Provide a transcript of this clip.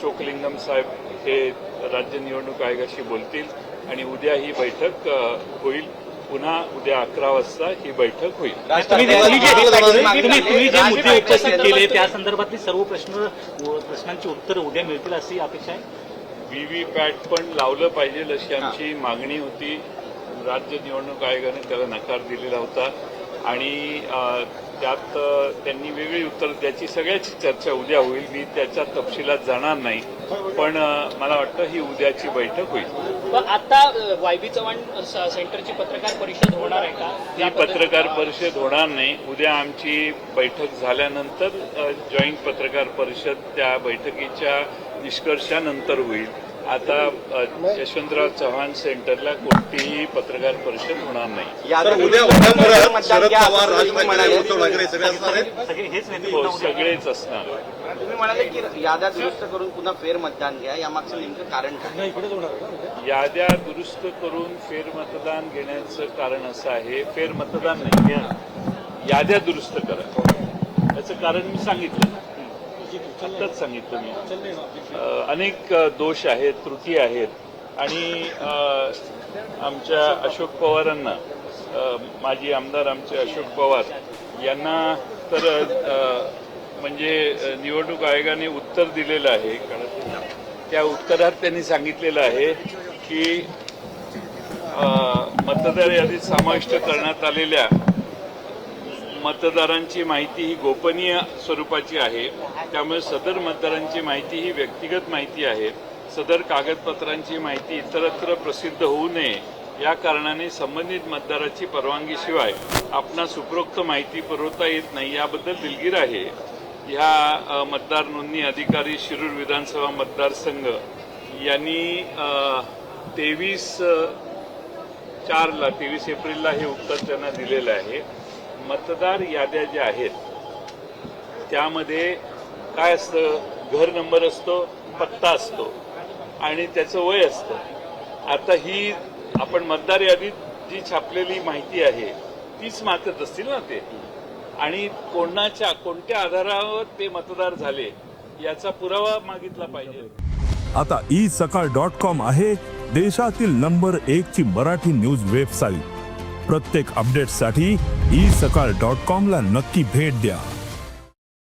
चोकलिंगम साहेब हे राज्य निवडणूक आयोगाशी बोलतील आणि उद्या ही बैठक होईल. पुन्हा उद्या 11 वाजता ही बैठक होईल. तुम्ही जे मुद्दे उपस्थित केले त्या संदर्भातली सर्व प्रश्नांची उत्तरं उद्या मिळतील अशी अपेक्षा आहे. व्हीव्हीपॅट पण लावलं पाहिजे अशी आमची मागणी होती. राज्य निवडणूक आयोगाने त्याला नकार दिलेला होता आणि त्यात त्यांनी वेगळी उत्तर द्यायची. सगळ्याची चर्चा उद्या होईल. मी त्याच्या तपशिलात जाणार नाही, पण मला वाटतं ही उद्याची बैठक होईल. आता वायबी चव्हाण सेंटरची पत्रकार परिषद होणार आहे का? ही पत्रकार परिषद होणार नाही. उद्या आमची बैठक झाल्यानंतर जॉईंट पत्रकार परिषद त्या बैठकीच्या निष्कर्षानंतर होईल. आता यशवंतराव चव्हाण सेंटरला कोणतीही पत्रकार परिषद होणार नाही. शरद पवार, राज ठाकरे, उद्धव ठाकरे सगळेच असणार. तुम्ही म्हणाले की याद्या दुरुस्त करून पुन्हा फेरमतदान घ्या, यामागचं नेमकं कारण काय? याद्या दुरुस्त करून फेरमतदान घेण्याचं कारण असं आहे, फेरमतदान नाही, याद्या दुरुस्त करा. याचं कारण मी सांगितलं, आत्ताच सांगितलं मी. अनेक दोष आहेत, त्रुटी आहेत आणि आमच्या अशोक पवारांना, माजी आमदार आमचे अशोक पवार यांना तर म्हणजे निवडणूक आयोगाने उत्तर दिलेलं आहे. त्या उत्तरात त्यांनी सांगितलेलं आहे की मतदार यादीत समाविष्ट करण्यात आलेल्या मतदारांची माहिती ही गोपनीय स्वरूपाची आहे. त्यामुळे सदर मतदारांची माहिती ही व्यक्तिगत माहिती आहे. सदर कागदपत्रांची माहिती इतरत्र प्रसिद्ध होऊ नये या कारणाने संबंधित मतदाराची परवानगीशिवाय आपणास उपरोक्त माहिती पुरवता येत नाही, याबद्दल दिलगीर आहे. ह्या मतदार नोंदणी अधिकारी शिरूर विधानसभा मतदारसंघ यांनी 23 एप्रिलला हे उत्तर त्यांना दिलेलं आहे. मतदार याद्या ज्या आहेत त्यामध्ये काय असतं, घर नंबर असतो, पत्ता असतो आणि त्याचं वय असतं. आता ही आपण मतदार यादीत जी छापलेली माहिती आहे तीच मागत असतील ना ते, आणि कोणत्या आधारावर ते मतदार झाले याचा पुरावा मागितला पाहिजे. आता isakal.com आहे देशातील नंबर 1 ची मराठी न्यूज वेबसाईट. प्रत्येक अपडेटसाठी isakal.com ला नक्की भेट द्या.